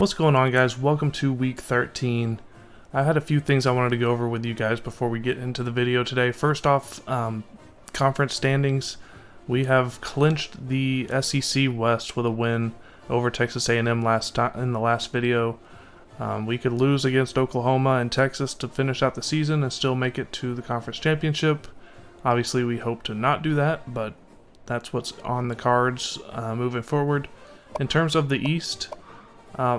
What's going on, guys? Welcome to week 13. I had a few things I wanted to go over with you guys before we get into the video today. First off, conference standings. We have clinched the SEC West with a win over Texas A&M in the last video. We could lose against Oklahoma and Texas to finish out the season and still make it to the conference championship. Obviously, we hope to not do that, but that's what's on the cards moving forward. In terms of the East,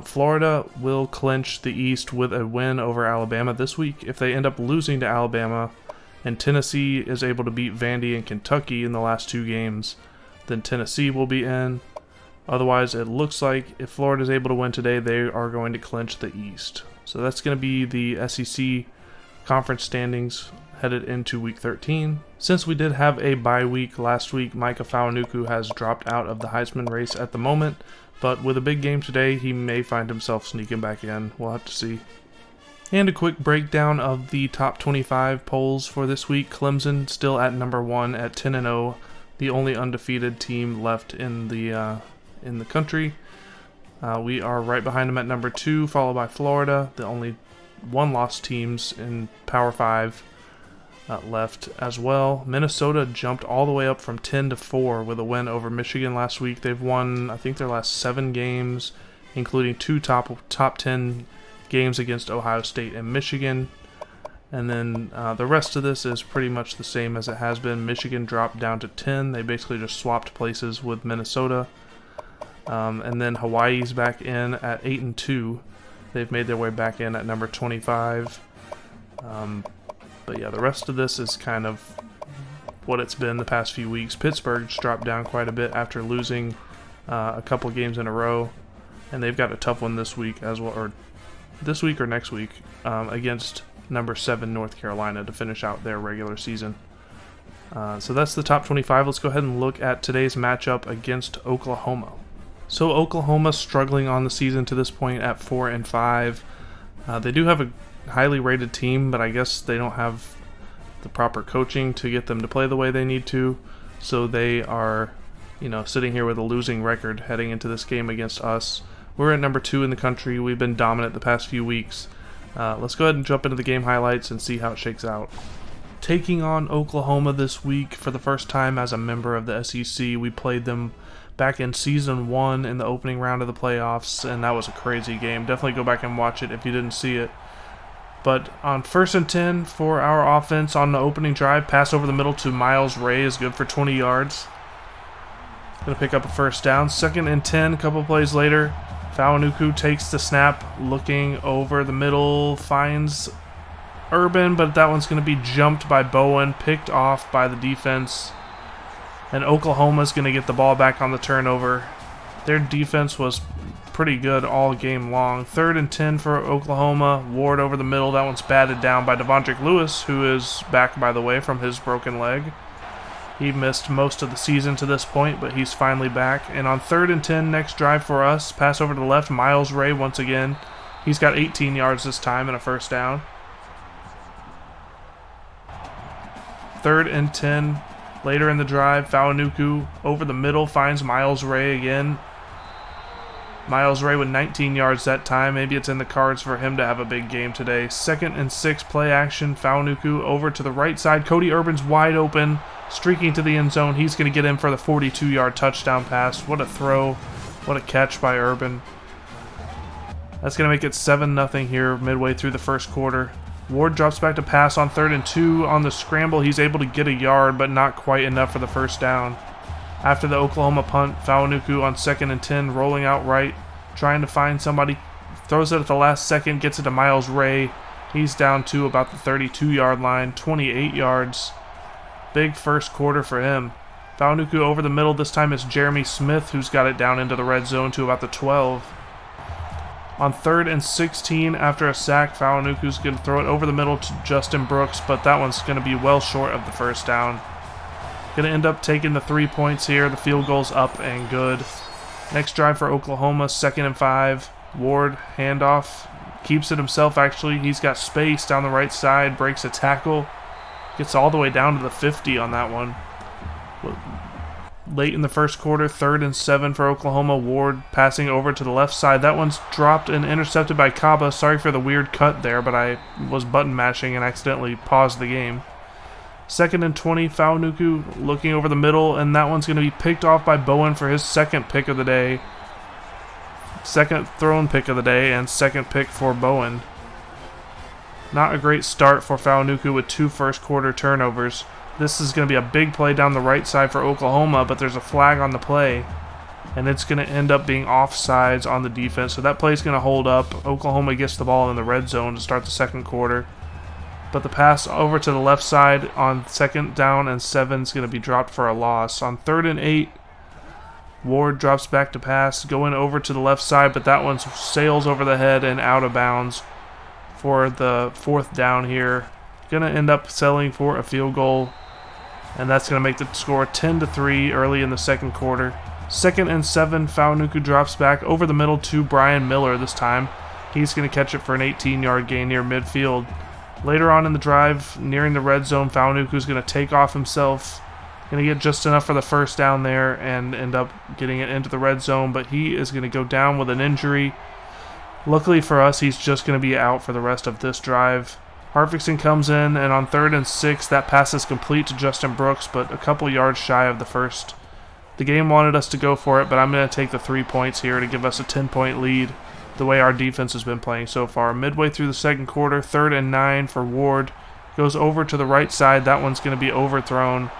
Florida will clinch the East with a win over Alabama this week. If they end up losing to Alabama and Tennessee is able to beat Vandy and Kentucky in the last two games, then Tennessee will be in. Otherwise, it looks like if Florida is able to win today, they are going to clinch the East. So that's going to be the SEC conference standings headed into week 13. Since we did have a bye week last week, Micah Fawanuku has dropped out of the Heisman race at the moment. But with a big game today, he may find himself sneaking back in. We'll have to see. And a quick breakdown of the top 25 polls for this week. Clemson still at number 1 at 10-0, the only undefeated team left in the country. We are right behind them at number 2, followed by Florida, the only one-loss teams in Power 5 left as well. Minnesota jumped all the way up from 10-4 with a win over Michigan last week. They've won, I think, their last 7 games, including 2 top 10 games against Ohio State and Michigan. And then the rest of this is pretty much the same as it has been. Michigan dropped down to 10. They basically just swapped places with Minnesota. And then Hawaii's back in at 8-2. They've made their way back in at number 25. But yeah, the rest of this is kind of what it's been the past few weeks. Pittsburgh's dropped down quite a bit after losing a couple games in a row, and they've got a tough one this week as well, or this week or next week, against number 7 North Carolina to finish out their regular season. So that's the top 25. Let's go ahead and look at today's matchup against Oklahoma. So Oklahoma struggling on the season to this point at 4-5. They do have a highly rated team, but I guess they don't have the proper coaching to get them to play the way they need to. So they are, sitting here with a losing record heading into this game against us. We're at number 2 in the country. We've been dominant the past few weeks. Let's go ahead and jump into the game highlights and see how it shakes out. Taking on Oklahoma this week for the first time as a member of the SEC. We played them back in Season 1 in the opening round of the playoffs, and that was a crazy game. Definitely go back and watch it if you didn't see it. But on 1st and 10 for our offense on the opening drive, pass over the middle to Miles Ray is good for 20 yards. Going to pick up a first down. 2nd and 10, a couple plays later, Fawanuku takes the snap, looking over the middle, finds Urban, but that one's going to be jumped by Bowen, picked off by the defense. And Oklahoma's going to get the ball back on the turnover. Their defense was pretty good all game long. 3rd and 10 for Oklahoma. Ward over the middle. That one's batted down by Devondrick Lewis, who is back, by the way, from his broken leg. He missed most of the season to this point, but he's finally back. And on 3rd and 10, next drive for us, pass over to the left. Miles Ray once again. He's got 18 yards this time and a first down. 3rd and 10. Later in the drive, Fawanuku over the middle finds Miles Ray again. Miles Ray with 19 yards that time. Maybe it's in the cards for him to have a big game today. 2nd and 6, play action. Fawanuku over to the right side. Cody Urban's wide open, streaking to the end zone. He's going to get in for the 42-yard touchdown pass. What a throw. What a catch by Urban. That's going to make it 7-0 here midway through the first quarter. Ward drops back to pass on 3rd and 2. On the scramble, he's able to get a yard, but not quite enough for the first down. After the Oklahoma punt, Fawanuku on 2nd and 10, rolling out right, trying to find somebody, throws it at the last second, gets it to Miles Ray. He's down to about the 32-yard line, 28 yards. Big first quarter for him. Fawanuku over the middle. This time it's Jeremy Smith who's got it down into the red zone to about the 12. On 3rd and 16, after a sack, Fawanuku's going to throw it over the middle to Justin Brooks, but that one's going to be well short of the first down. Going to end up taking the 3 points here. The field goal's up and good. Next drive for Oklahoma, 2nd and 5. Ward, handoff. Keeps it himself, actually. He's got space down the right side. Breaks a tackle. Gets all the way down to the 50 on that one. late in the first quarter, 3rd and 7 for Oklahoma. Ward passing over to the left side. That one's dropped and intercepted by Kaba. Sorry for the weird cut there, but I was button mashing and accidentally paused the game. 2nd and 20, Faunuku looking over the middle, and that one's going to be picked off by Bowen for his 2nd pick of the day. 2nd thrown pick of the day, and 2nd pick for Bowen. Not a great start for Faunuku with 2 first-quarter turnovers. This is going to be a big play down the right side for Oklahoma, but there's a flag on the play, and it's going to end up being offsides on the defense. So that play's going to hold up. Oklahoma gets the ball in the red zone to start the 2nd quarter. But the pass over to the left side on 2nd down and 7 is going to be dropped for a loss. On 3rd and 8, Ward drops back to pass, going over to the left side, but that one sails over the head and out of bounds for the 4th down here. Going to end up settling for a field goal, and that's going to make the score 10-3 early in the 2nd quarter. 2nd and 7, Faunuku drops back over the middle to Brian Miller this time. He's going to catch it for an 18-yard gain near midfield. Later on in the drive, nearing the red zone, Faunuku's going to take off himself. Going to get just enough for the 1st down there and end up getting it into the red zone, but he is going to go down with an injury. Luckily for us, he's just going to be out for the rest of this drive. Harvickson comes in, and on 3rd and 6, that pass is complete to Justin Brooks, but a couple yards shy of the first. The game wanted us to go for it, but I'm going to take the 3 points here to give us a 10-point lead, the way our defense has been playing so far. Midway through the 2nd quarter, 3rd and 9 for Ward. Goes over to the right side. That one's going to be overthrown.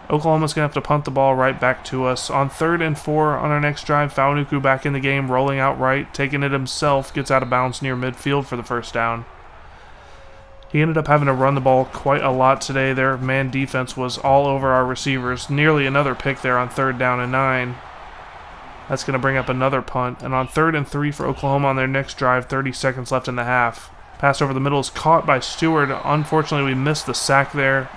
Oklahoma's going to have to punt the ball right back to us. On 3rd and 4 on our next drive, Faunuku back in the game, rolling out right, taking it himself, gets out of bounds near midfield for the 1st down. He ended up having to run the ball quite a lot today. Their man defense was all over our receivers. Nearly another pick there on 3rd down and 9. That's going to bring up another punt. And on 3rd and 3 for Oklahoma on their next drive, 30 seconds left in the half. Pass over the middle is caught by Stewart. Unfortunately, we missed the sack there,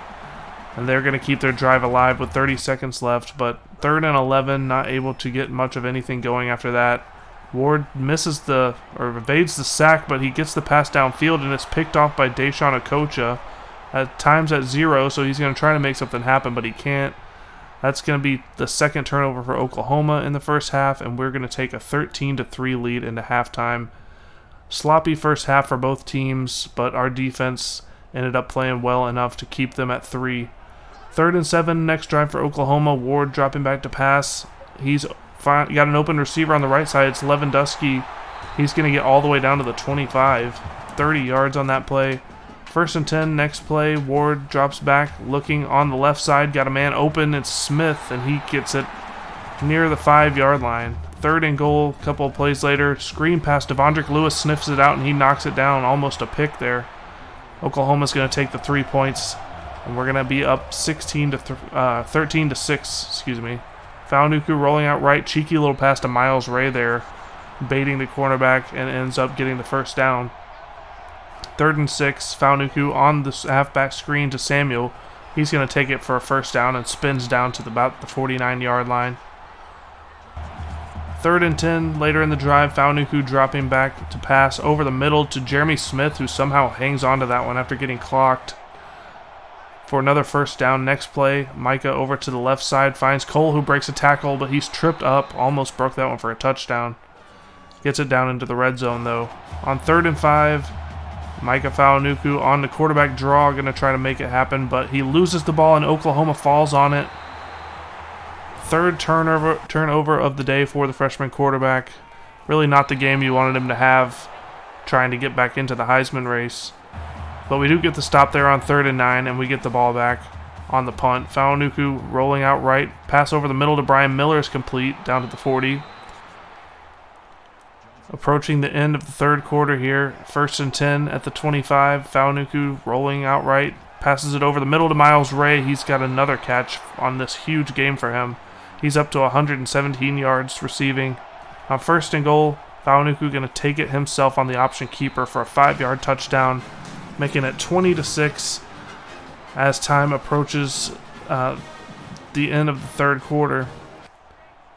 and they're going to keep their drive alive with 30 seconds left. But 3rd and 11, not able to get much of anything going after that. Ward misses evades the sack, but he gets the pass downfield, and it's picked off by Deshaun Okocha. At times at 0, so he's going to try to make something happen, but he can't. That's going to be the 2nd turnover for Oklahoma in the first half, and we're going to take a 13-3 lead into halftime. Sloppy first half for both teams, but our defense ended up playing well enough to keep them at 3. 3rd and 7, next drive for Oklahoma. Ward dropping back to pass. He's got an open receiver on the right side. It's Lewandowski. He's going to get all the way down to the 25. 30 yards on that play. 1st and 10, next play. Ward drops back, looking on the left side. Got a man open. It's Smith, and he gets it near the 5-yard line. 3rd and goal, a couple of plays later. Screen pass. Devondrick Lewis sniffs it out, and he knocks it down. Almost a pick there. Oklahoma's going to take the 3 points, and we're going to be up 13-6. Excuse me. Faunuku rolling out right. Cheeky little pass to Miles Ray there, baiting the cornerback, and ends up getting the 1st down. 3rd and 6, Faunuku on the halfback screen to Samuel. He's going to take it for a 1st down and spins down to about the 49-yard line. 3rd and 10, later in the drive, Faunuku dropping back to pass over the middle to Jeremy Smith, who somehow hangs on to that one after getting clocked for another 1st down. Next play, Micah over to the left side, finds Cole, who breaks a tackle, but he's tripped up, almost broke that one for a touchdown. Gets it down into the red zone, though. On 3rd and 5, Micah Faunuku on the quarterback draw, going to try to make it happen, but he loses the ball and Oklahoma falls on it. 3rd turnover of the day for the freshman quarterback. Really not the game you wanted him to have, trying to get back into the Heisman race. But we do get the stop there on 3rd and 9, and we get the ball back on the punt. Faunuku rolling out right. Pass over the middle to Brian Miller is complete, down to the 40. Approaching the end of the 3rd quarter here. 1st and 10 at the 25. Faunuku rolling out right. Passes it over the middle to Miles Ray. He's got another catch on this huge game for him. He's up to 117 yards receiving. On 1st and goal, Faunuku going to take it himself on the option keeper for a 5-yard touchdown, making it 20-6 as time approaches the end of the 3rd quarter.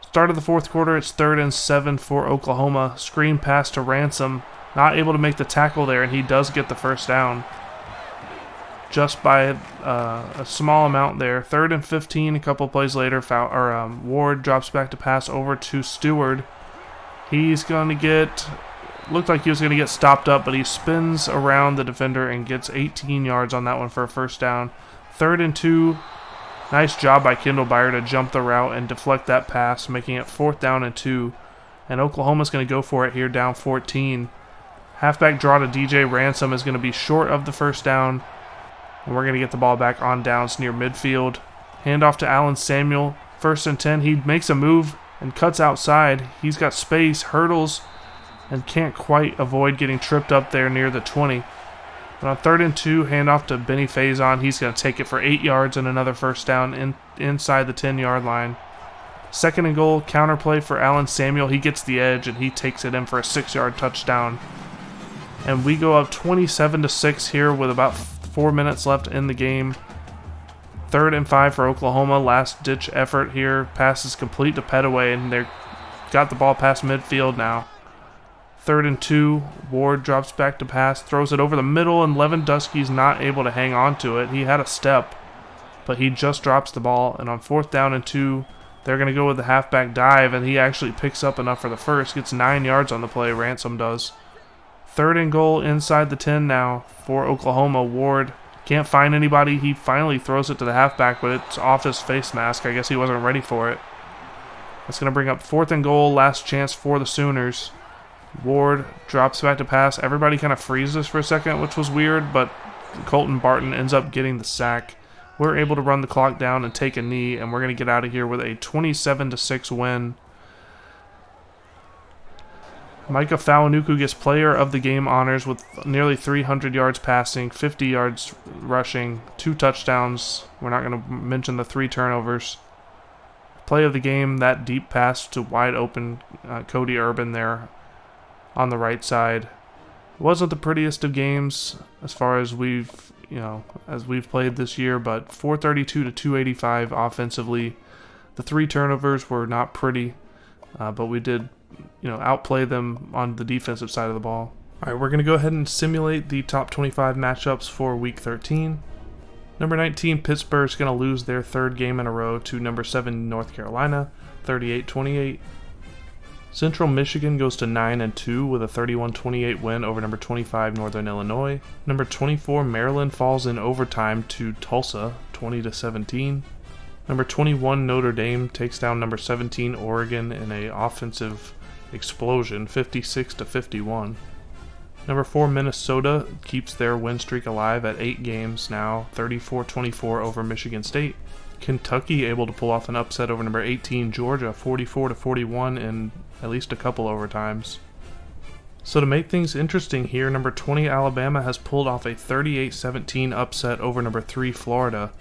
Start of the 4th quarter, it's 3rd and 7 for Oklahoma. Screen pass to Ransom. Not able to make the tackle there, and he does get the 1st down. just by a small amount there. 3rd and 15. A couple plays later, Ward drops back to pass over to Stewart. He's going to get, looked like he was going to get stopped up, but he spins around the defender and gets 18 yards on that one for a first down. 3rd and 2. Nice job by Kendall Byer to jump the route and deflect that pass, making it 4th down and 2. And Oklahoma's going to go for it here, down 14. Halfback draw to DJ Ransom is going to be short of the first down. And we're going to get the ball back on downs near midfield. Handoff to Alan Samuel. 1st and 10. He makes a move and cuts outside. He's got space, hurdles, and can't quite avoid getting tripped up there near the 20. But on 3rd and 2, handoff to Benny Faison. He's going to take it for 8 yards and another first down inside the 10-yard line. 2nd and goal, counterplay for Alan Samuel. He gets the edge and he takes it in for a 6-yard touchdown. And we go up 27-6 here with about 4 minutes left in the game. 3rd and 5 for Oklahoma. Last-ditch effort here. Pass is complete to Petaway, and they've got the ball past midfield now. 3rd and 2. Ward drops back to pass, throws it over the middle, and Lewandowski's not able to hang on to it. He had a step, but he just drops the ball. And on 4th down and 2, they're going to go with the halfback dive, and he actually picks up enough for the first. Gets 9 yards on the play, Ransom does. 3rd and goal inside the 10 now for Oklahoma. Ward can't find anybody. He finally throws it to the halfback, but it's off his face mask. I guess he wasn't ready for it. That's going to bring up 4th and goal, last chance for the Sooners. Ward drops back to pass. Everybody kind of freezes for a second, which was weird, but Colton Barton ends up getting the sack. We're able to run the clock down and take a knee, and we're going to get out of here with a 27-6 win. Micah Fawanuku gets player of the game honors with nearly 300 yards passing, 50 yards rushing, 2 touchdowns. We're not going to mention the 3 turnovers. Play of the game, that deep pass to wide open Cody Urban there on the right side. It wasn't the prettiest of games as far as we've played this year, but 432 to 285 offensively. The 3 turnovers were not pretty, but we did outplay them on the defensive side of the ball. All right, we're going to go ahead and simulate the top 25 matchups for Week 13. Number 19, Pittsburgh's going to lose their 3rd game in a row to number 7, North Carolina, 38-28. Central Michigan goes to 9-2 with a 31-28 win over number 25, Northern Illinois. Number 24, Maryland falls in overtime to Tulsa, 20-17. Number 21, Notre Dame takes down number 17, Oregon in an offensive explosion, 56-51. Number 4, Minnesota keeps their win streak alive at 8 games now, 34-24 over Michigan State. Kentucky able to pull off an upset over number 18, Georgia, 44-41 in at least a couple overtimes. So to make things interesting here, number 20, Alabama has pulled off a 38-17 upset over number 3, Florida.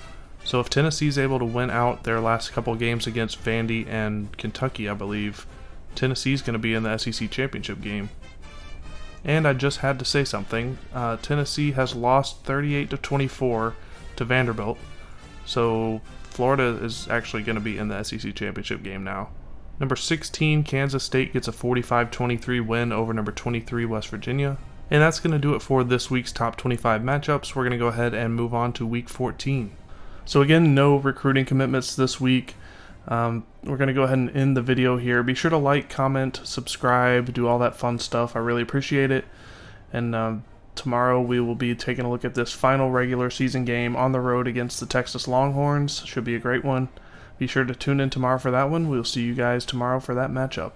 So if Tennessee's able to win out their last couple games against Vandy and Kentucky, I believe, Tennessee's going to be in the SEC championship game. And I just had to say something. Tennessee has lost 38-24 to Vanderbilt. So Florida is actually going to be in the SEC championship game now. Number 16, Kansas State gets a 45-23 win over number 23, West Virginia. And that's going to do it for this week's top 25 matchups. We're going to go ahead and move on to Week 14. So again, no recruiting commitments this week. We're going to go ahead and end the video here. Be sure to like, comment, subscribe, do all that fun stuff. I really appreciate it. And tomorrow we will be taking a look at this final regular season game on the road against the Texas Longhorns. Should be a great one. Be sure to tune in tomorrow for that one. We'll see you guys tomorrow for that matchup.